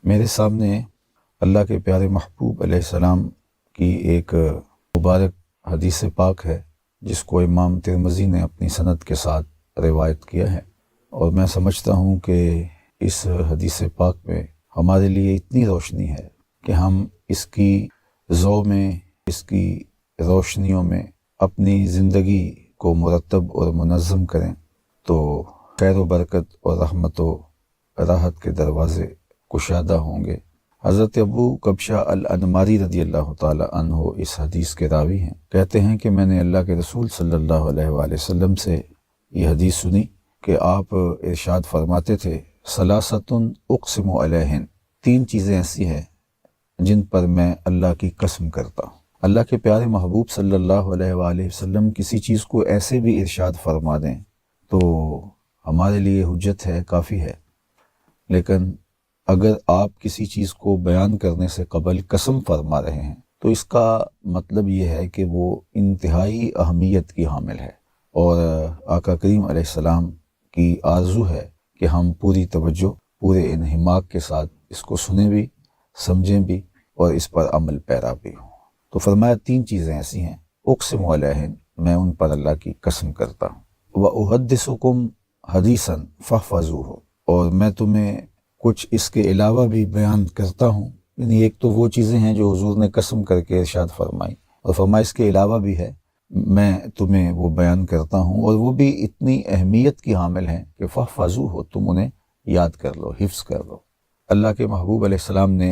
میرے سامنے اللہ کے پیارے محبوب علیہ السلام کی ایک مبارک حدیث پاک ہے جس کو امام ترمذی نے اپنی سند کے ساتھ روایت کیا ہے، اور میں سمجھتا ہوں کہ اس حدیث پاک میں ہمارے لیے اتنی روشنی ہے کہ ہم اس کی ضوء میں، اس کی روشنیوں میں اپنی زندگی کو مرتب اور منظم کریں تو خیر و برکت اور رحمت و راحت کے دروازے کشادہ ہوں گے۔ حضرت ابو کبشہ الانماری رضی اللہ تعالی عنہ اس حدیث کے راوی ہیں۔ کہتے ہیں کہ میں نے اللہ کے رسول صلی اللہ علیہ وآلہ وسلم سے یہ حدیث سنی کہ آپ ارشاد فرماتے تھے، ثلاثۃ اقسم علیہن، تین چیزیں ایسی ہیں جن پر میں اللہ کی قسم کرتا ہوں۔ اللہ کے پیارے محبوب صلی اللہ علیہ وآلہ وسلم کسی چیز کو ایسے بھی ارشاد فرما دیں تو ہمارے لیے حجت ہے، کافی ہے، لیکن اگر آپ کسی چیز کو بیان کرنے سے قبل قسم فرما رہے ہیں تو اس کا مطلب یہ ہے کہ وہ انتہائی اہمیت کی حامل ہے، اور آقا کریم علیہ السلام کی آرزو ہے کہ ہم پوری توجہ، پورے انہماک کے ساتھ اس کو سنیں بھی، سمجھیں بھی اور اس پر عمل پیرا بھی ہوں۔ تو فرمایا تین چیزیں ایسی ہیں، اقسم علیہن، میں ان پر اللہ کی قسم کرتا ہوں، وَأُحَدِّثُكُمْ حَدِيثًا فَاحْفَظُوهُ، اور میں تمہیں کچھ اس کے علاوہ بھی بیان کرتا ہوں۔ یعنی ایک تو وہ چیزیں ہیں جو حضور نے قسم کر کے ارشاد فرمائی، اور فرمایا اس کے علاوہ بھی ہے، میں تمہیں وہ بیان کرتا ہوں، اور وہ بھی اتنی اہمیت کی حامل ہیں کہ فَاحْفَظُوهُ، تم انہیں یاد کر لو، حفظ کر لو۔ اللہ کے محبوب علیہ السلام نے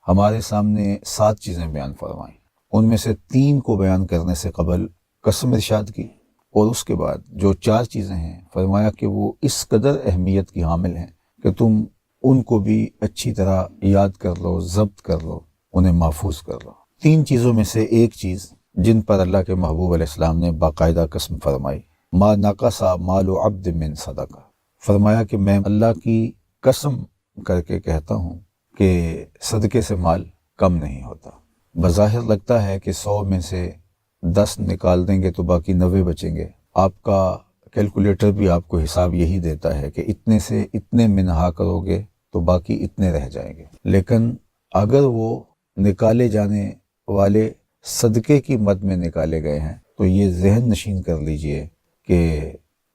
ہمارے سامنے 7 چیزیں بیان فرمائیں، ان میں سے 3 کو بیان کرنے سے قبل قسم ارشاد کی، اور اس کے بعد جو 4 چیزیں ہیں فرمایا کہ وہ اس قدر اہمیت کی حامل ہیں کہ تم ان کو بھی اچھی طرح یاد کر لو، ضبط کر لو، انہیں محفوظ کر لو۔ 3 چیزوں میں سے ایک چیز جن پر اللہ کے محبوب علیہ السلام نے باقاعدہ قسم فرمائی، ما نقص مال عبد من صدقہ، فرمایا کہ میں اللہ کی قسم کر کے کہتا ہوں کہ صدقے سے مال کم نہیں ہوتا۔ بظاہر لگتا ہے کہ 100 میں سے 10 نکال دیں گے تو باقی 90 بچیں گے، آپ کا کیلکولیٹر بھی آپ کو حساب یہی دیتا ہے کہ اتنے سے اتنے منہا کرو گے تو باقی اتنے رہ جائیں گے، لیکن اگر وہ نکالے جانے والے صدقے کی مد میں نکالے گئے ہیں تو یہ ذہن نشین کر لیجئے کہ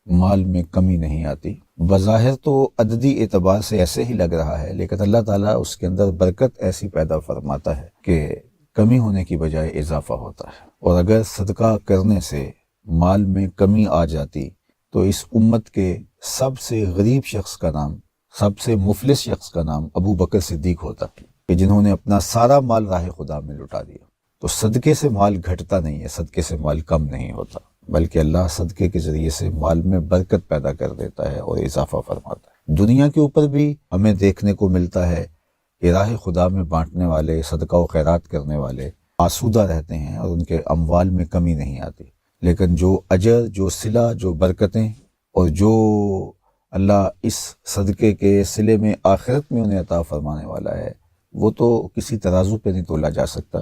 مال میں کمی نہیں آتی۔ بظاہر تو عددی اعتبار سے ایسے ہی لگ رہا ہے، لیکن اللہ تعالیٰ اس کے اندر برکت ایسی پیدا فرماتا ہے کہ کمی ہونے کی بجائے اضافہ ہوتا ہے، اور اگر صدقہ کرنے سے مال میں کمی آ جاتی تو اس امت کے سب سے غریب شخص کا نام، سب سے مفلس شخص کا نام ابو بکر صدیق ہوتا کہ جنہوں نے اپنا سارا مال راہ خدا میں لٹا دیا۔ تو صدقے سے مال گھٹتا نہیں ہے، صدقے سے مال کم نہیں ہوتا، بلکہ اللہ صدقے کے ذریعے سے مال میں برکت پیدا کر دیتا ہے اور اضافہ فرماتا ہے۔ دنیا کے اوپر بھی ہمیں دیکھنے کو ملتا ہے کہ راہ خدا میں بانٹنے والے، صدقہ و خیرات کرنے والے آسودہ رہتے ہیں اور ان کے اموال میں کمی نہیں آتی، لیکن جو اجر، جو صلہ، جو برکتیں اور جو اللہ اس صدقے کے صلے میں آخرت میں انہیں عطا فرمانے والا ہے، وہ تو کسی ترازو پہ نہیں تولا جا سکتا۔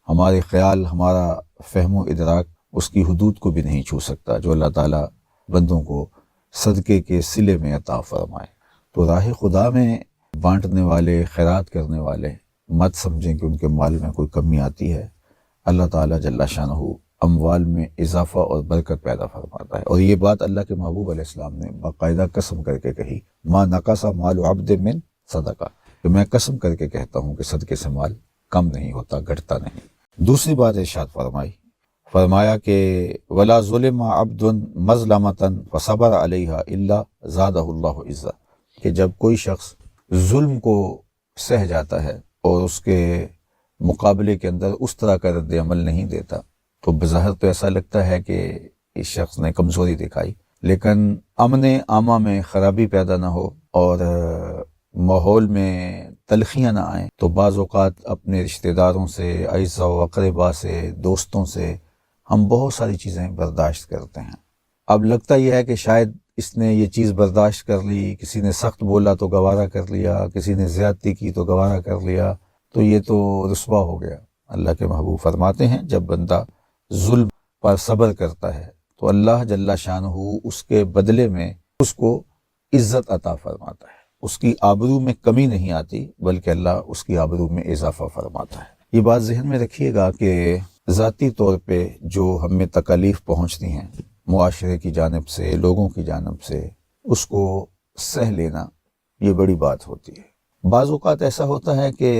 ہمارے خیال، ہمارا فہم و ادراک اس کی حدود کو بھی نہیں چھو سکتا جو اللہ تعالیٰ بندوں کو صدقے کے صلے میں عطا فرمائے۔ تو راہ خدا میں بانٹنے والے، خیرات کرنے والے مت سمجھیں کہ ان کے مال میں کوئی کمی آتی ہے۔ اللہ تعالیٰ جل شانہ اموال میں اضافہ اور برکت پیدا فرماتا ہے، اور یہ بات اللہ کے محبوب علیہ السلام نے باقاعدہ قسم کر کے کہی، ما نقص مال عبد من صدقہ، کہ میں قسم کر کے کہتا ہوں کہ صدقے سے مال کم نہیں ہوتا، گھٹتا نہیں۔ دوسری بات ارشاد فرمایا کہ ولا ظلم عبد مظلمۃ فصبر علیہا الا زادہ اللہ عزا، کہ جب کوئی شخص ظلم کو سہ جاتا ہے اور اس کے مقابلے کے اندر اس طرح کا رد عمل نہیں دیتا تو بظاہر تو ایسا لگتا ہے کہ اس شخص نے کمزوری دکھائی، لیکن امن عامہ میں خرابی پیدا نہ ہو اور ماحول میں تلخیاں نہ آئیں تو بعض اوقات اپنے رشتہ داروں سے، اعزاء و اقربا سے، دوستوں سے ہم بہت ساری چیزیں برداشت کرتے ہیں۔ اب لگتا یہ ہے کہ شاید اس نے یہ چیز برداشت کر لی، کسی نے سخت بولا تو گوارا کر لیا، کسی نے زیادتی کی تو گوارا کر لیا، تو یہ تو رسوا ہو گیا۔ اللہ کے محبوب فرماتے ہیں جب بندہ ظلم پر صبر کرتا ہے تو اللہ جل شانہ اس کے بدلے میں اس کو عزت عطا فرماتا ہے۔ اس کی آبرو میں کمی نہیں آتی بلکہ اللہ اس کی آبرو میں اضافہ فرماتا ہے۔ یہ بات ذہن میں رکھیے گا کہ ذاتی طور پہ جو ہمیں تکالیف پہنچتی ہیں معاشرے کی جانب سے، لوگوں کی جانب سے، اس کو سہ لینا یہ بڑی بات ہوتی ہے۔ بعض اوقات ایسا ہوتا ہے کہ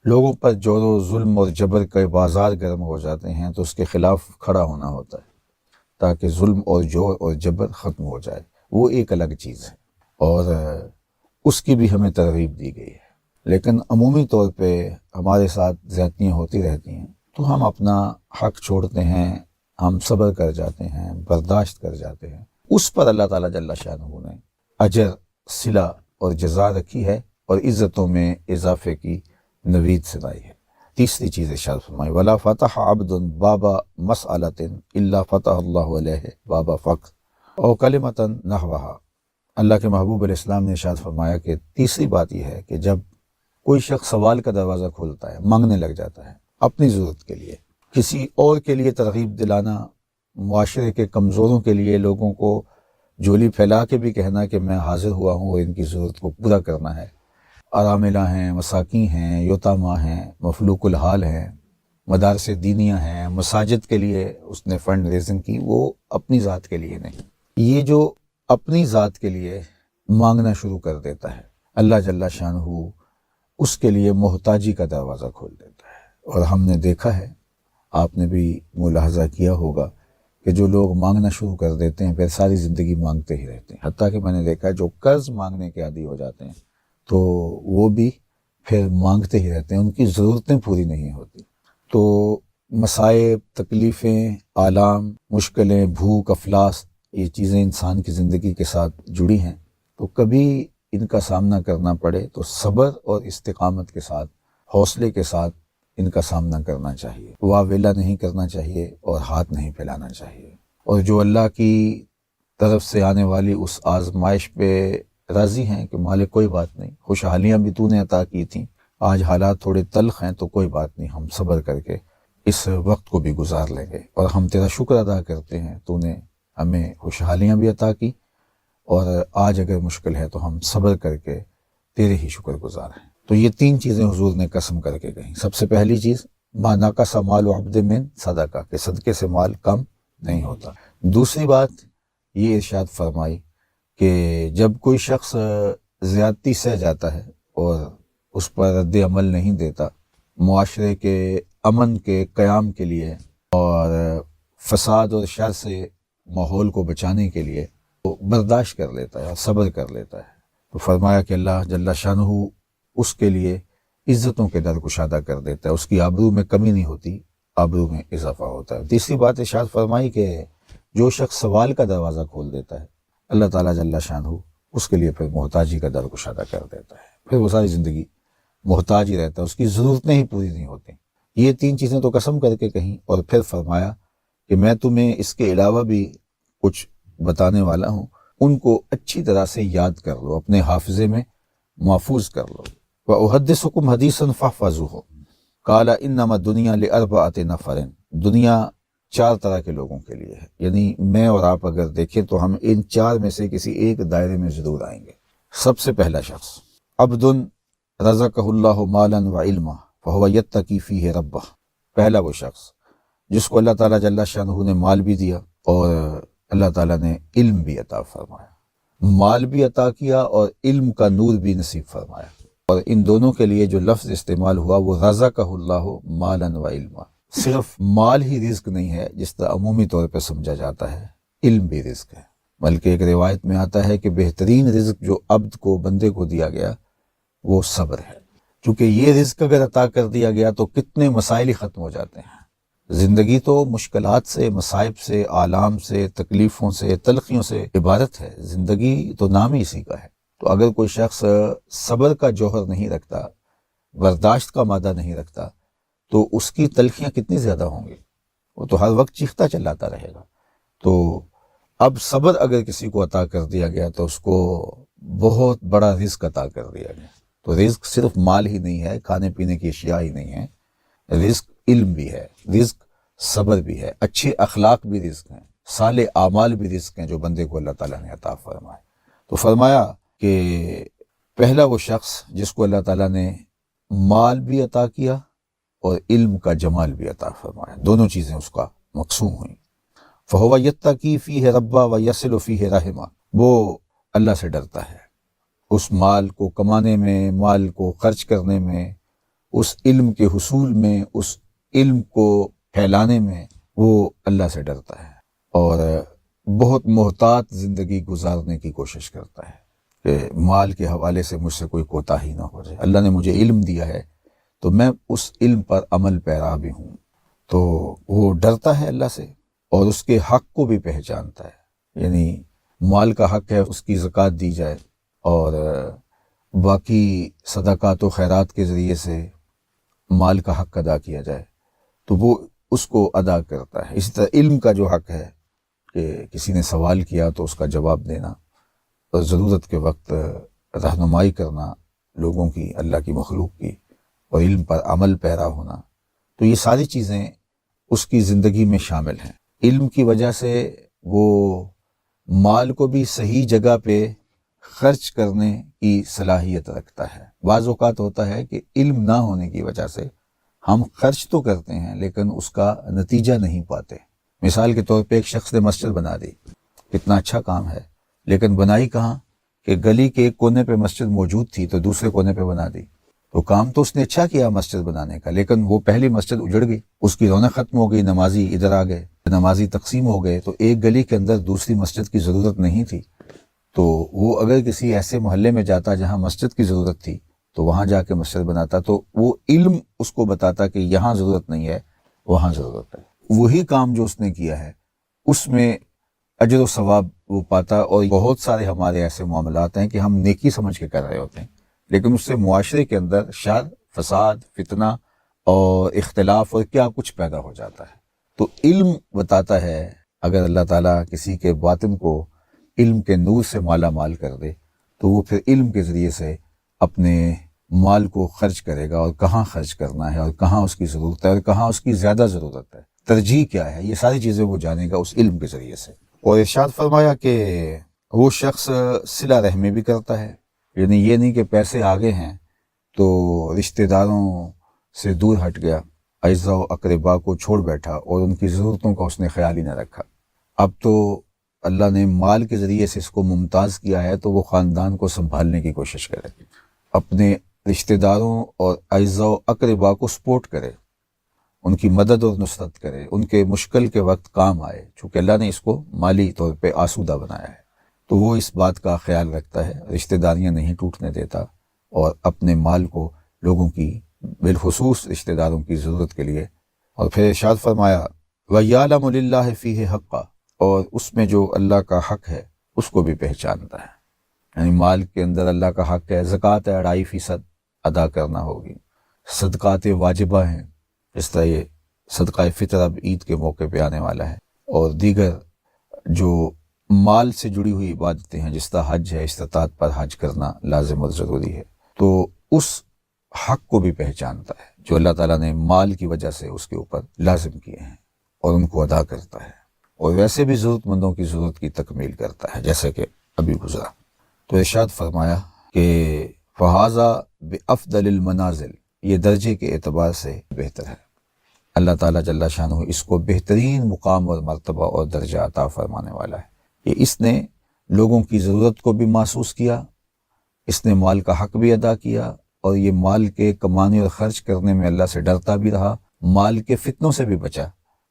لوگوں پر جور و ظلم اور جبر کے بازار گرم ہو جاتے ہیں تو اس کے خلاف کھڑا ہونا ہوتا ہے تاکہ ظلم اور جور اور جبر ختم ہو جائے، وہ ایک الگ چیز ہے اور اس کی بھی ہمیں ترغیب دی گئی ہے۔ لیکن عمومی طور پہ ہمارے ساتھ زیادتیاں ہوتی رہتی ہیں تو ہم اپنا حق چھوڑتے ہیں، ہم صبر کر جاتے ہیں، برداشت کر جاتے ہیں۔ اس پر اللہ تعالیٰ جل شانہ نے اجر، صلہ اور جزا رکھی ہے اور عزتوں میں اضافے کی نوید سنائی ہے۔ تیسری چیز ارشاد فرمائی وَلَا فَتَحَ عَبْدٌ بَابَ مَسْأَلَةٍ إِلَّا فَتَحَ اللَّهُ عَلَيْهِ بَابَ فَقْرٍ اور کلمةً نحوها۔ اللہ کے محبوب علیہ السلام نے ارشاد فرمایا کہ تیسری بات یہ ہے کہ جب کوئی شخص سوال کا دروازہ کھولتا ہے، مانگنے لگ جاتا ہے اپنی ضرورت کے لیے، کسی اور کے لیے ترغیب دلانا، معاشرے کے کمزوروں کے لیے لوگوں کو جھولی پھیلا کے بھی کہنا کہ میں حاضر ہوا ہوں اور ان کی ضرورت کو پورا کرنا ہے، اراملہ ہیں، مساکین ہیں، یتامہ ہیں، مفلوک الحال ہیں، مدارس دینیاں ہیں، مساجد کے لیے اس نے فنڈ ریزنگ کی، وہ اپنی ذات کے لیے نہیں۔ یہ جو اپنی ذات کے لیے مانگنا شروع کر دیتا ہے، اللہ جل شانہ اس کے لیے محتاجی کا دروازہ کھول دیتا ہے۔ اور ہم نے دیکھا ہے، آپ نے بھی ملاحظہ کیا ہوگا کہ جو لوگ مانگنا شروع کر دیتے ہیں پھر ساری زندگی مانگتے ہی رہتے ہیں، حتیٰ کہ میں نے دیکھا ہے جو قرض مانگنے کے عادی ہو جاتے ہیں تو وہ بھی پھر مانگتے ہی رہتے ہیں، ان کی ضرورتیں پوری نہیں ہوتی۔ تو مصائب، تکلیفیں، آلام، مشکلیں، بھوک، افلاس، یہ چیزیں انسان کی زندگی کے ساتھ جڑی ہیں، تو کبھی ان کا سامنا کرنا پڑے تو صبر اور استقامت کے ساتھ، حوصلے کے ساتھ ان کا سامنا کرنا چاہیے، واویلا نہیں کرنا چاہیے اور ہاتھ نہیں پھیلانا چاہیے۔ اور جو اللہ کی طرف سے آنے والی اس آزمائش پہ راضی ہیں کہ مالک کوئی بات نہیں، خوشحالیاں بھی تو نے عطا کی تھیں، آج حالات تھوڑے تلخ ہیں تو کوئی بات نہیں، ہم صبر کر کے اس وقت کو بھی گزار لیں گے اور ہم تیرا شکر ادا کرتے ہیں، تو نے ہمیں خوشحالیاں بھی عطا کی اور آج اگر مشکل ہے تو ہم صبر کر کے تیرے ہی شکر گزار ہیں۔ تو یہ تین چیزیں حضور نے قسم کر کے کہیں۔ سب سے پہلی چیز ما نقص مال عبد من صدقہ، کہ صدقے سے مال کم نہیں ہوتا۔ دوسری بات یہ ارشاد فرمائی کہ جب کوئی شخص زیادتی سہ جاتا ہے اور اس پر رد عمل نہیں دیتا، معاشرے کے امن کے قیام کے لیے اور فساد اور شر سے ماحول کو بچانے کے لیے وہ برداشت کر لیتا ہے اور صبر کر لیتا ہے، تو فرمایا کہ اللہ جل شانہ اس کے لیے عزتوں کے در کشادہ کر دیتا ہے، اس کی آبرو میں کمی نہیں ہوتی، آبرو میں اضافہ ہوتا ہے۔ تیسری بات ارشاد فرمائی کہ جو شخص سوال کا دروازہ کھول دیتا ہے، اللہ تعالیٰ جل شانہ اس کے لیے پھر محتاجی کا در کشادہ کر دیتا ہے، پھر وہ ساری زندگی محتاج ہی رہتا ہے، اس کی ضرورتیں ہی پوری نہیں ہوتی۔ یہ تین چیزیں تو قسم کر کے کہیں اور پھر فرمایا کہ میں تمہیں اس کے علاوہ بھی کچھ بتانے والا ہوں، ان کو اچھی طرح سے یاد کر لو، اپنے حافظے میں محفوظ کر لو۔ وَأُحَدِّثُكُمْ حَدِيثًا فَاحْفَظُوهُ قَالَ إِنَّمَا الدُّنْيَا لِأَرْبَعَةِ نَفَرٍ، دنیا چار طرح کے لوگوں کے لیے ہے، یعنی میں اور آپ اگر دیکھیں تو ہم ان چار میں سے کسی ایک دائرے میں ضرور آئیں گے۔ سب سے پہلا شخص عبد رزقہ اللہ مالا وعلما فہو یتقی فیہ ربہ، پہلا وہ شخص جس کو اللہ تعالیٰ جل شانہ نے مال بھی دیا اور اللہ تعالیٰ نے علم بھی عطا فرمایا، مال بھی عطا کیا اور علم کا نور بھی نصیب فرمایا، اور ان دونوں کے لیے جو لفظ استعمال ہوا وہ رزقہ اللہ مالا وعلما، صرف مال ہی رزق نہیں ہے جس طرح عمومی طور پہ سمجھا جاتا ہے، علم بھی رزق ہے، بلکہ ایک روایت میں آتا ہے کہ بہترین رزق جو عبد کو، بندے کو دیا گیا وہ صبر ہے، چونکہ یہ رزق اگر عطا کر دیا گیا تو کتنے مسائل ہی ختم ہو جاتے ہیں۔ زندگی تو مشکلات سے، مصائب سے، آلام سے، تکلیفوں سے، تلخیوں سے عبارت ہے، زندگی تو نام ہی اسی کا ہے۔ تو اگر کوئی شخص صبر کا جوہر نہیں رکھتا، برداشت کا مادہ نہیں رکھتا، تو اس کی تلخیاں کتنی زیادہ ہوں گی، وہ تو ہر وقت چیختا چلاتا رہے گا۔ تو اب صبر اگر کسی کو عطا کر دیا گیا تو اس کو بہت بڑا رزق عطا کر دیا گیا۔ تو رزق صرف مال ہی نہیں ہے، کھانے پینے کی اشیاء ہی نہیں ہے، رزق علم بھی ہے، رزق صبر بھی ہے، اچھے اخلاق بھی رزق ہیں، صالح اعمال بھی رزق ہیں جو بندے کو اللہ تعالیٰ نے عطا فرمائے۔ تو فرمایا کہ پہلا وہ شخص جس کو اللہ تعالیٰ نے مال بھی عطا کیا اور علم کا جمال بھی عطا فرمایا، دونوں چیزیں اس کا مقسوم ہوئیں۔ فَهُوَ يَتَّقِي فِيهِ رَبَّهُ وَيَصِلُ فِيهِ رَحِمَهُ، وہ اللہ سے ڈرتا ہے، اس مال کو کمانے میں، مال کو خرچ کرنے میں، اس علم کے حصول میں، اس علم کو پھیلانے میں وہ اللہ سے ڈرتا ہے، اور بہت محتاط زندگی گزارنے کی کوشش کرتا ہے کہ مال کے حوالے سے مجھ سے کوئی کوتاہی نہ ہو جائے۔ اللہ نے مجھے علم دیا ہے تو میں اس علم پر عمل پیرا بھی ہوں، تو وہ ڈرتا ہے اللہ سے اور اس کے حق کو بھی پہچانتا ہے، یعنی مال کا حق ہے اس کی زکوٰۃ دی جائے اور باقی صدقات و خیرات کے ذریعے سے مال کا حق ادا کیا جائے، تو وہ اس کو ادا کرتا ہے۔ اسی طرح علم کا جو حق ہے کہ کسی نے سوال کیا تو اس کا جواب دینا اور ضرورت کے وقت رہنمائی کرنا لوگوں کی، اللہ کی مخلوق کی، اور علم پر عمل پیرا ہونا، تو یہ ساری چیزیں اس کی زندگی میں شامل ہیں۔ علم کی وجہ سے وہ مال کو بھی صحیح جگہ پہ خرچ کرنے کی صلاحیت رکھتا ہے۔ بعض اوقات ہوتا ہے کہ علم نہ ہونے کی وجہ سے ہم خرچ تو کرتے ہیں لیکن اس کا نتیجہ نہیں پاتے۔ مثال کے طور پہ ایک شخص نے مسجد بنا دی، کتنا اچھا کام ہے، لیکن بنائی کہاں کہ گلی کے ایک کونے پہ مسجد موجود تھی تو دوسرے کونے پہ بنا دی، تو کام تو اس نے اچھا کیا مسجد بنانے کا، لیکن وہ پہلی مسجد اجڑ گئی، اس کی رونق ختم ہو گئی، نمازی ادھر آ گئے، نمازی تقسیم ہو گئے، تو ایک گلی کے اندر دوسری مسجد کی ضرورت نہیں تھی، تو وہ اگر کسی ایسے محلے میں جاتا جہاں مسجد کی ضرورت تھی تو وہاں جا کے مسجد بناتا، تو وہ علم اس کو بتاتا کہ یہاں ضرورت نہیں ہے، وہاں ضرورت ہے۔ وہی کام جو اس نے کیا ہے اس میں اجر و ثواب وہ پاتا، اور بہت سارے ہمارے ایسے معاملات ہیں کہ ہم نیکی سمجھ کے کر رہے ہوتے ہیں لیکن اس سے معاشرے کے اندر شر، فساد، فتنہ اور اختلاف اور کیا کچھ پیدا ہو جاتا ہے۔ تو علم بتاتا ہے، اگر اللہ تعالیٰ کسی کے باطن کو علم کے نور سے مالا مال کر دے تو وہ پھر علم کے ذریعے سے اپنے مال کو خرچ کرے گا، اور کہاں خرچ کرنا ہے اور کہاں اس کی ضرورت ہے اور کہاں اس کی زیادہ ضرورت ہے، ترجیح کیا ہے، یہ ساری چیزیں وہ جانے گا اس علم کے ذریعے سے۔ اور ارشاد فرمایا کہ وہ شخص صلہ رحمی بھی کرتا ہے، یعنی یہ نہیں کہ پیسے آگے ہیں تو رشتہ داروں سے دور ہٹ گیا، اعزاء و اقربا کو چھوڑ بیٹھا اور ان کی ضرورتوں کا اس نے خیال ہی نہ رکھا۔ اب تو اللہ نے مال کے ذریعے سے اس کو ممتاز کیا ہے تو وہ خاندان کو سنبھالنے کی کوشش کرے، اپنے رشتہ داروں اور اعزاء و اقربا کو سپورٹ کرے، ان کی مدد اور نصرت کرے، ان کے مشکل کے وقت کام آئے، چونکہ اللہ نے اس کو مالی طور پہ آسودہ بنایا ہے تو وہ اس بات کا خیال رکھتا ہے، رشتہ داریاں نہیں ٹوٹنے دیتا، اور اپنے مال کو لوگوں کی، بالخصوص رشتہ داروں کی ضرورت کے لیے۔ اور پھر ارشاد فرمایا وَيَعْلَمُ لِلَّهِ فِيهِ حَقًّا، اور اس میں جو اللہ کا حق ہے اس کو بھی پہچانتا ہے، یعنی مال کے اندر اللہ کا حق ہے، زکوٰۃ ہے 2.5% ادا کرنا ہوگی، صدقات واجبہ ہیں، اس طرح یہ صدقہ فطر اب عید کے موقع پہ آنے والا ہے، اور دیگر جو مال سے جڑی ہوئی عبادتیں ہیں، جس طرح حج ہے، استطاعت پر حج کرنا لازم اور ضروری ہے، تو اس حق کو بھی پہچانتا ہے جو اللہ تعالیٰ نے مال کی وجہ سے اس کے اوپر لازم کیے ہیں، اور ان کو ادا کرتا ہے، اور ویسے بھی ضرورت مندوں کی ضرورت کی تکمیل کرتا ہے جیسے کہ ابھی گزرا۔ تو ارشاد فرمایا کہ فَهَذَا بِأَفْضَلِ الْمَنَازِلِ، یہ درجے کے اعتبار سے بہتر ہے، اللہ تعالیٰ جل شانہ اس کو بہترین مقام اور مرتبہ اور درجہ عطا فرمانے والا ہے کہ اس نے لوگوں کی ضرورت کو بھی محسوس کیا، اس نے مال کا حق بھی ادا کیا، اور یہ مال کے کمانے اور خرچ کرنے میں اللہ سے ڈرتا بھی رہا، مال کے فتنوں سے بھی بچا،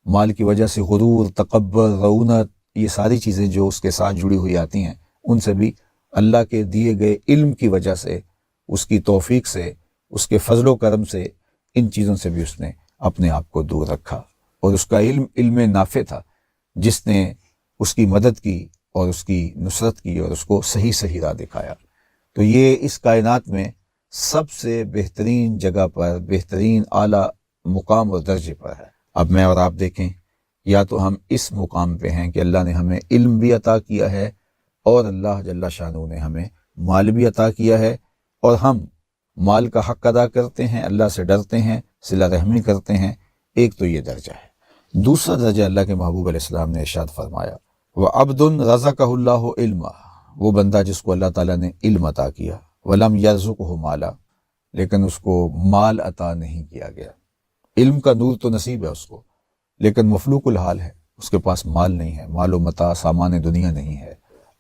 مال کی وجہ سے غرور، تکبر، رعونت، یہ ساری چیزیں جو اس کے ساتھ جڑی ہوئی آتی ہیں ان سے بھی اللہ کے دیے گئے علم کی وجہ سے، اس کی توفیق سے، اس کے فضل و کرم سے، ان چیزوں سے بھی اس نے اپنے آپ کو دور رکھا، اور اس کا علم نافع تھا جس نے اس کی مدد کی اور اس کی نصرت کی اور اس کو صحیح راہ دکھایا۔ تو یہ اس کائنات میں سب سے بہترین جگہ پر، بہترین اعلیٰ مقام اور درجے پر ہے۔ اب میں اور آپ دیکھیں، یا تو ہم اس مقام پہ ہیں کہ اللہ نے ہمیں علم بھی عطا کیا ہے اور اللہ جل شانہ نے ہمیں مال بھی عطا کیا ہے، اور ہم مال کا حق ادا کرتے ہیں، اللہ سے ڈرتے ہیں، صلہ رحمی کرتے ہیں، ایک تو یہ درجہ ہے۔ دوسرا درجہ اللہ کے محبوب علیہ السلام نے ارشاد فرمایا وَعَبْدٌ رَزَقَهُ اللَّهُ عِلْمًا، وہ بندہ جس کو اللہ تعالیٰ نے علم عطا کیا، ولم یرزقہ مالا، لیکن اس کو مال عطا نہیں کیا گیا۔ علم کا نور تو نصیب ہے اس کو، لیکن مفلوق الحال ہے، اس کے پاس مال نہیں ہے، مال و متاع سامان دنیا نہیں ہے۔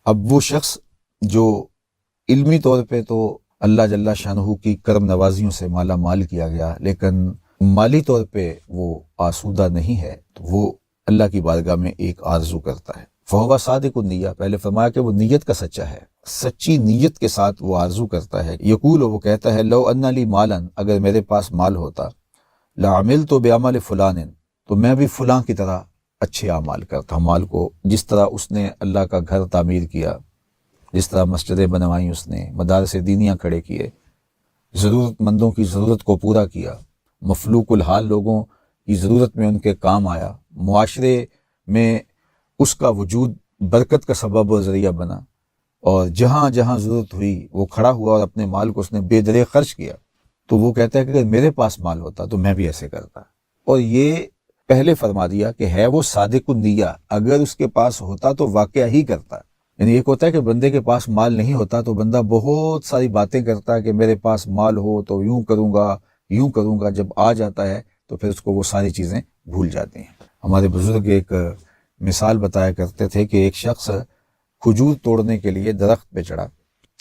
اب وہ شخص جو علمی طور پہ تو اللہ جل شانہ کی کرم نوازیوں سے مالا مال کیا گیا، لیکن مالی طور پہ وہ آسودہ نہیں ہے، تو وہ اللہ کی بارگاہ میں ایک آرزو کرتا ہے۔ فہو صادق النیہ، پہلے فرمایا کہ وہ نیت کا سچا ہے، سچی نیت کے ساتھ وہ آرزو کرتا ہے۔ یقول، وہ کہتا ہے، لو ان لی مالا، اگر میرے پاس مال ہوتا، لعملت بعمل فلان، تو میں بھی فلاں کی طرح اچھے اعمال کرتا۔ مال کو جس طرح اس نے اللہ کا گھر تعمیر کیا، جس طرح مسجدیں بنوائیں، اس نے مدارس دینیاں کھڑے کیے، ضرورت مندوں کی ضرورت کو پورا کیا، مفلوق الحال لوگوں کی ضرورت میں ان کے کام آیا، معاشرے میں اس کا وجود برکت کا سبب و ذریعہ بنا، اور جہاں جہاں ضرورت ہوئی وہ کھڑا ہوا اور اپنے مال کو اس نے بے درے خرچ کیا۔ تو وہ کہتا ہے کہ اگر میرے پاس مال ہوتا تو میں بھی ایسے کرتا۔ اور یہ پہلے فرما دیا کہ ہے وہ صادق النیہ، اگر اس کے پاس ہوتا تو واقعہ ہی کرتا۔ یعنی ایک ہوتا ہے کہ بندے کے پاس مال نہیں ہوتا تو بندہ بہت ساری باتیں کرتا ہے کہ میرے پاس مال ہو تو یوں کروں گا یوں کروں گا، جب آ جاتا ہے تو پھر اس کو وہ ساری چیزیں بھول جاتی ہیں۔ ہمارے بزرگ ایک مثال بتایا کرتے تھے کہ ایک شخص کھجور توڑنے کے لیے درخت پہ چڑھا،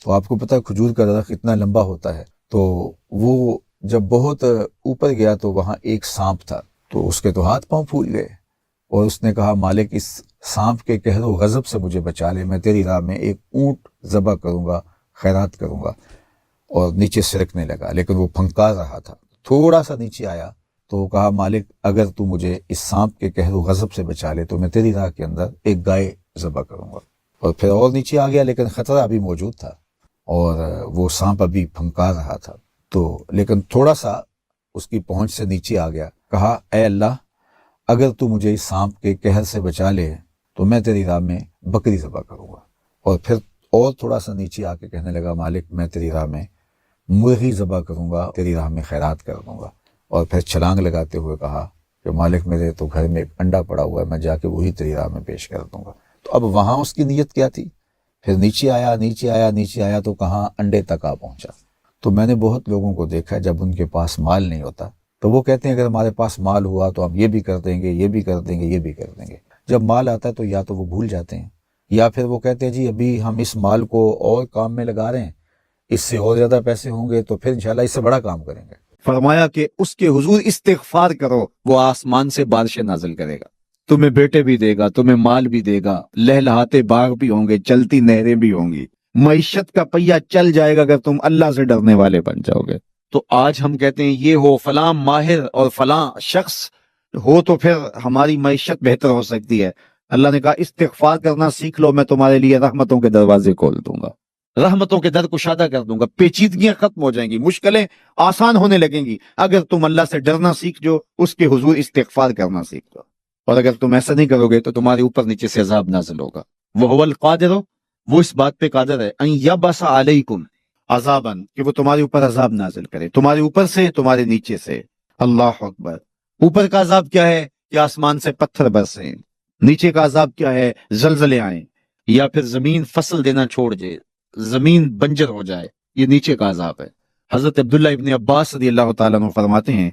تو آپ کو پتہ ہے کھجور کا درخت اتنا لمبا ہوتا ہے، تو وہ جب بہت اوپر گیا تو وہاں ایک سانپ تھا، تو اس کے تو ہاتھ پاؤں پھول گئے، اور اس نے کہا، مالک اس سانپ کے قہر و غضب سے مجھے بچا لے، میں تیری راہ میں ایک اونٹ ذبح کروں گا، خیرات کروں گا۔ اور نیچے سرکنے لگا، لیکن وہ پھنکار رہا تھا۔ تھوڑا سا نیچے آیا تو کہا، مالک اگر تو مجھے اس سانپ کے قہر و غضب سے بچا لے تو میں تیری راہ کے اندر ایک گائے ذبح کروں گا۔ اور پھر اور نیچے آ گیا، لیکن خطرہ ابھی موجود تھا اور وہ سانپ ابھی پھنکار رہا تھا، تو لیکن تھوڑا سا اس کی پہنچ سے نیچے آ گیا۔ کہا، اے اللہ اگر تو مجھے اس سانپ کے قہر سے بچا لے تو میں تیری راہ میں بکری ذبح کروں گا۔ اور پھر اور تھوڑا سا نیچے آ کے کہنے لگا، مالک میں تیری راہ میں مرغی ذبح کروں گا، تیری راہ میں خیرات کر دوں گا۔ اور پھر چھلانگ لگاتے ہوئے کہا کہ مالک میرے تو گھر میں ایک انڈا پڑا ہوا ہے، میں جا کے وہی تیری راہ میں پیش کر دوں گا۔ تو اب وہاں اس کی نیت کیا تھی؟ پھر نیچے آیا تو کہاں انڈے تک آ پہنچا۔ تو میں نے بہت لوگوں کو دیکھا جب ان کے پاس مال نہیں ہوتا تو وہ کہتے ہیں اگر ہمارے پاس مال ہوا تو ہم یہ بھی کر دیں گے، یہ بھی کر دیں گے، یہ بھی کر دیں گے۔ جب مال آتا ہے تو یا تو وہ بھول جاتے ہیں، یا پھر وہ کہتے ہیں جی ابھی ہم اس مال کو اور کام میں لگا رہے ہیں، اس سے اور زیادہ پیسے ہوں گے تو پھر انشاءاللہ اس سے بڑا کام کریں گے۔ فرمایا کہ اس کے حضور استغفار کرو، وہ آسمان سے بارشیں نازل کرے گا، تمہیں بیٹے بھی دے گا، تمہیں مال بھی دے گا، لہلہاتے باغ بھی ہوں گے، چلتی نہریں بھی ہوں گی، معیشت کا پہیہ چل جائے گا اگر تم اللہ سے ڈرنے والے بن جاؤ گے۔ تو آج ہم کہتے ہیں یہ ہو فلاں ماہر اور فلاں شخص ہو تو پھر ہماری معیشت بہتر ہو سکتی ہے۔ اللہ نے کہا استغفار کرنا سیکھ لو، میں تمہارے لیے رحمتوں کے دروازے کھول دوں گا، رحمتوں کے در کشادہ کر دوں گا، پیچیدگیاں ختم ہو جائیں گی، مشکلیں آسان ہونے لگیں گی اگر تم اللہ سے ڈرنا سیکھ جو، اس کے حضور استغفار کرنا سیکھ جاؤ۔ اور اگر تم ایسا نہیں کرو گے تو تمہارے اوپر نیچے سے عذاب نازل ہوگا۔ وَهُوَ الْقَادِرُ، وہ اس بات پہ قادر ہے، ان یبس علیکم عذابا، کہ وہ تمہارے اوپر عذاب نازل کرے، تمہارے اوپر سے، تمہارے نیچے سے۔ اللہ اکبر۔ اوپر کا عذاب کیا ہے کہ آسمان سے پتھر برسیں، نیچے کا عذاب کیا ہے زلزلے آئیں، یا پھر زمین فصل دینا چھوڑ دے، زمین بنجر ہو جائے، یہ نیچے کا عذاب ہے۔ حضرت عبداللہ ابن عباس رضی اللہ تعالیٰ عنہ فرماتے ہیں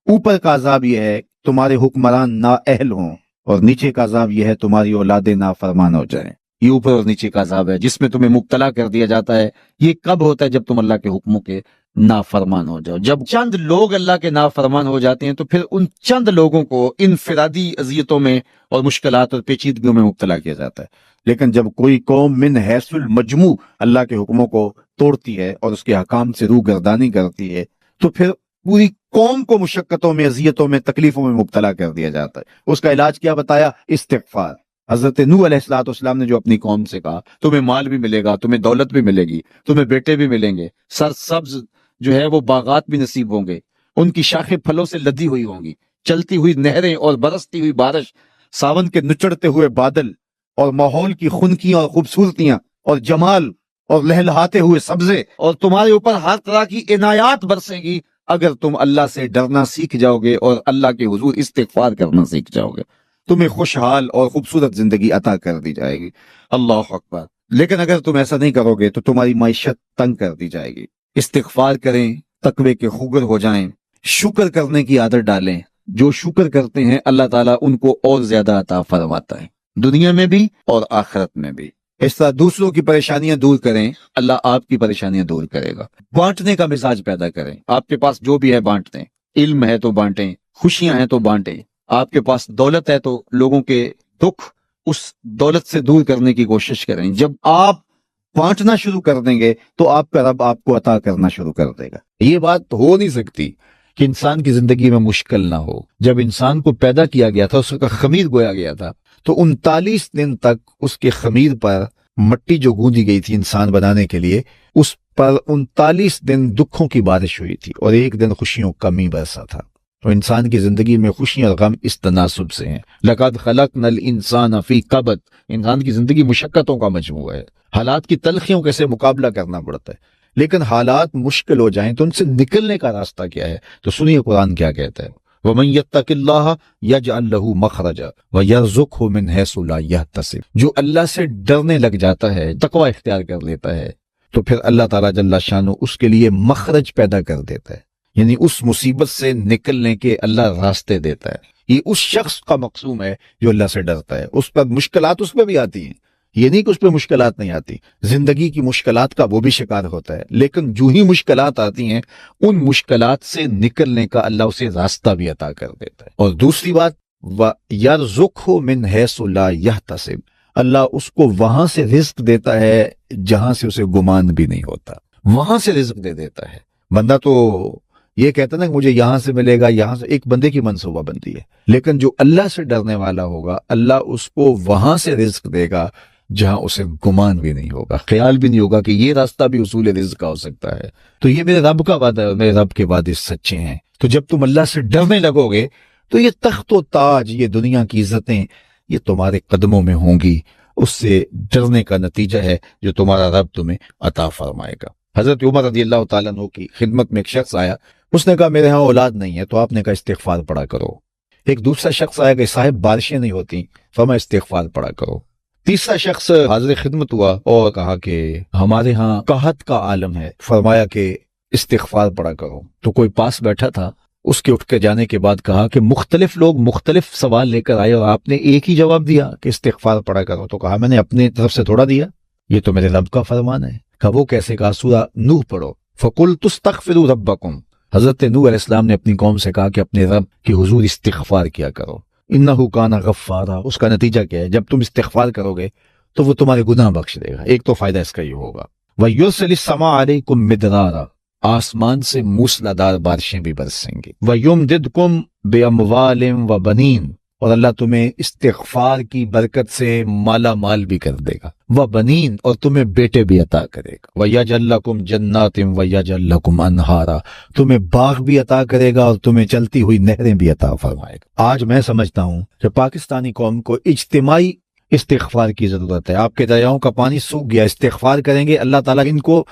اوپر کا عذاب یہ ہے تمہارے حکمران نااہل ہوں، اور نیچے کا عذاب یہ ہے تمہاری اولادیں نافرمان ہو جائیں۔ یہ اوپر اور نیچے کا عذاب ہے جس میں تمہیں مبتلا کر دیا جاتا ہے۔ یہ کب ہوتا ہے؟ جب تم اللہ کے حکموں کے نافرمان ہو جاؤ۔ جب چند لوگ اللہ کے نافرمان ہو جاتے ہیں تو پھر ان چند لوگوں کو انفرادی اذیتوں میں اور مشکلات اور پیچیدگیوں میں مبتلا کیا جاتا ہے۔ لیکن جب کوئی قوم من حیث المجموع اللہ کے حکموں کو توڑتی ہے اور اس کے حکام سے روگردانی کرتی ہے تو پھر پوری قوم کو مشقتوں میں، اذیتوں میں، تکلیفوں میں مبتلا کر دیا جاتا ہے۔ اس کا علاج کیا بتایا؟ استغفار۔ حضرت نوح علیہ السلام نے جو اپنی قوم سے کہا تمہیں مال بھی ملے گا، تمہیں دولت بھی ملے گی، تمہیں بیٹے بھی ملیں گے، سرسبز جو ہے وہ باغات بھی نصیب ہوں گے، ان کی شاخیں پھلوں سے لدی ہوئی ہوں گی، چلتی ہوئی نہریں اور برستی ہوئی بارش، ساون کے نچڑتے ہوئے بادل، اور ماحول کی خنکیاں اور خوبصورتیاں اور جمال اور لہلہاتے ہوئے سبزے، اور تمہارے اوپر ہر طرح کی عنایات برسیں گی اگر تم اللہ سے ڈرنا سیکھ جاؤ گے اور اللہ کے حضور استغفار کرنا سیکھ جاؤ گے۔ تمہیں خوشحال اور خوبصورت زندگی عطا کر دی جائے گی۔ اللہ اکبر۔ لیکن اگر تم ایسا نہیں کرو گے تو تمہاری معیشت تنگ کر دی جائے گی۔ استغفار کریں، تقوی کے خوگر ہو جائیں، شکر کرنے کی عادت ڈالیں۔ جو شکر کرتے ہیں اللہ تعالیٰ ان کو اور زیادہ عطا فرماتا ہے، دنیا میں بھی اور آخرت میں بھی۔ اس طرح دوسروں کی پریشانیاں دور کریں، اللہ آپ کی پریشانیاں دور کرے گا۔ بانٹنے کا مزاج پیدا کریں، آپ کے پاس جو بھی ہے بانٹ دیں، علم ہے تو بانٹیں، خوشیاں ہیں تو بانٹیں، آپ کے پاس دولت ہے تو لوگوں کے دکھ اس دولت سے دور کرنے کی کوشش کریں۔ جب آپ بانٹنا شروع کر دیں گے تو آپ کا رب آپ کو عطا کرنا شروع کر دے گا۔ یہ بات ہو نہیں سکتی کہ انسان کی زندگی میں مشکل نہ ہو۔ جب انسان کو پیدا کیا گیا تھا، اس کا خمیر گویا گیا تھا، تو 39 دن تک اس کے خمیر پر مٹی جو گوندی گئی تھی انسان بنانے کے لیے، اس پر 39 دن دکھوں کی بارش ہوئی تھی اور ایک دن خوشیوں کا می برسا تھا۔ تو انسان کی زندگی میں خوشیاں اور غم اس تناسب سے ہیں۔ لَقَدْ خَلَقْنَا الْإِنسَانَ فِي قَبْضٍ، انسان کی زندگی مشقتوں کا مجموعہ ہے، حالات کی تلخیوں کے سے مقابلہ کرنا پڑتا ہے، لیکن حالات مشکل ہو جائیں تو ان سے نکلنے کا راستہ کیا ہے؟ تو سنیے قرآن کیا کہتا ہے، وَمَن يَتَّقِ اللَّهَ يَجْعَلْ لَهُ مَخْرَجًا وَيَرْزُقْهُ مِنْ حَيْثُ لَا يَحْتَسِبُ۔ جو اللہ سے ڈرنے لگ جاتا ہے، تقوی اختیار کر لیتا ہے، تو پھر اللہ تعالیٰ جل شانہ اس کے لیے مخرج پیدا کر دیتا ہے، یعنی اس مصیبت سے نکلنے کے اللہ راستے دیتا ہے۔ یہ اس شخص کا مقصوم ہے جو اللہ سے ڈرتا ہے۔ اس پر مشکلات اس پہ بھی آتی ہیں، یہ نہیں کہ اس پہ مشکلات نہیں آتی، زندگی کی مشکلات کا وہ بھی شکار ہوتا ہے، لیکن جو ہی مشکلات آتی ہیں ان مشکلات سے نکلنے کا اللہ اسے راستہ بھی عطا کر دیتا ہے۔ اور دوسری بات، وَيَرْزُقْهُ مِنْ حَيْثُ لَا يَحْتَسِبُ، اللہ اس کو وہاں سے رزق دیتا ہے جہاں سے اسے گمان بھی نہیں ہوتا، وہاں سے رزق دے دیتا ہے۔ بندہ تو یہ کہتا ہے نا کہ مجھے یہاں سے ملے گا، یہاں سے، ایک بندے کی منصوبہ بندی ہے، لیکن جو اللہ سے ڈرنے والا ہوگا اللہ اس کو وہاں سے رزق دے گا جہاں اسے گمان بھی نہیں ہوگا، خیال بھی نہیں ہوگا کہ یہ راستہ بھی حصول رزق کا ہو سکتا ہے۔ تو یہ میرے رب کا وعدہ ہے اور میرے رب کے وعدے سچے ہیں۔ تو جب تم اللہ سے ڈرنے لگو گے تو یہ تخت و تاج، یہ دنیا کی عزتیں، یہ تمہارے قدموں میں ہوں گی۔ اس سے ڈرنے کا نتیجہ ہے جو تمہارا رب تمہیں عطا فرمائے گا۔ حضرت عمر رضی اللہ تعالیٰ عنہ کی خدمت میں ایک شخص آیا، اس نے کہا میرے ہاں اولاد نہیں ہے، تو آپ نے کہا استغفار پڑھا کرو۔ ایک دوسرا شخص آیا کہ صاحب بارشیں نہیں ہوتی، فرمایا استغفار پڑھا کرو۔ تیسرا شخص حاضر خدمت ہوا اور کہا کہ ہمارے ہاں قحط کا عالم ہے، فرمایا کہ استغفار پڑھا کرو۔ تو کوئی پاس بیٹھا تھا، اس کے اٹھ کے جانے کے بعد کہا کہ مختلف لوگ مختلف سوال لے کر آئے اور آپ نے ایک ہی جواب دیا کہ استغفار پڑھا کرو۔ تو کہا میں نے اپنی طرف سے تھوڑا دیا، یہ تو میرے رب کا فرمان ہے۔ کہا وہ کیسے؟ کہا سورہ نوح پڑھو، فَقُلْتُ اسْتَغْفِرُوا رَبَّكُمْ۔ حضرت نوح علیہ السلام نے اپنی قوم سے کہا کہ اپنے رب کی حضور استغفار کیا کرو، انہ کان غفارا۔ اس کا نتیجہ کیا ہے؟ جب تم استغفار کرو گے تو وہ تمہارے گناہ بخش دے گا۔ ایک تو فائدہ اس کا یہ ہوگا، وَيُرْسِلِ السَّمَاءَ عَلَيْكُمْ مِدْرَارًا، آسمان سے موسلادھار بارشیں بھی برسیں گی، وَيُمْدِدْكُمْ بِأَمْوَالٍ وَبَنِينَ، اور اللہ تمہیں استغفار کی برکت سے مالا مال بھی کر دے گا، وَبَنِينَ، اور تمہیں بیٹے بھی عطا کرے گا، وَيَجْعَلْ لَكُمْ جَنَّاتٍ وَيَجْعَلْ لَكُمْ أَنْهَارًا، تمہیں باغ بھی عطا کرے گا اور تمہیں چلتی ہوئی نہریں بھی عطا فرمائے گا۔ آج میں سمجھتا ہوں کہ پاکستانی قوم کو اجتماعی استغفار کی ضرورت ہے۔ آپ کے دریاؤں کا پانی سوکھ گیا، استغفار کریں گے اللہ تعالیٰ ان کو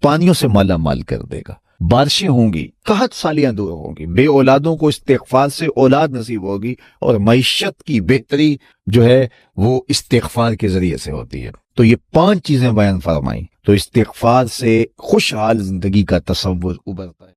پانیوں سے مالا مال کر دے گا، بارشیں ہوں گی، قحط سالیاں دور ہوں گی، بے اولادوں کو استغفار سے اولاد نصیب ہوگی، اور معیشت کی بہتری جو ہے وہ استغفار کے ذریعے سے ہوتی ہے۔ تو یہ 5 چیزیں بیان فرمائیں، تو استغفار سے خوشحال زندگی کا تصور ابھرتا ہے۔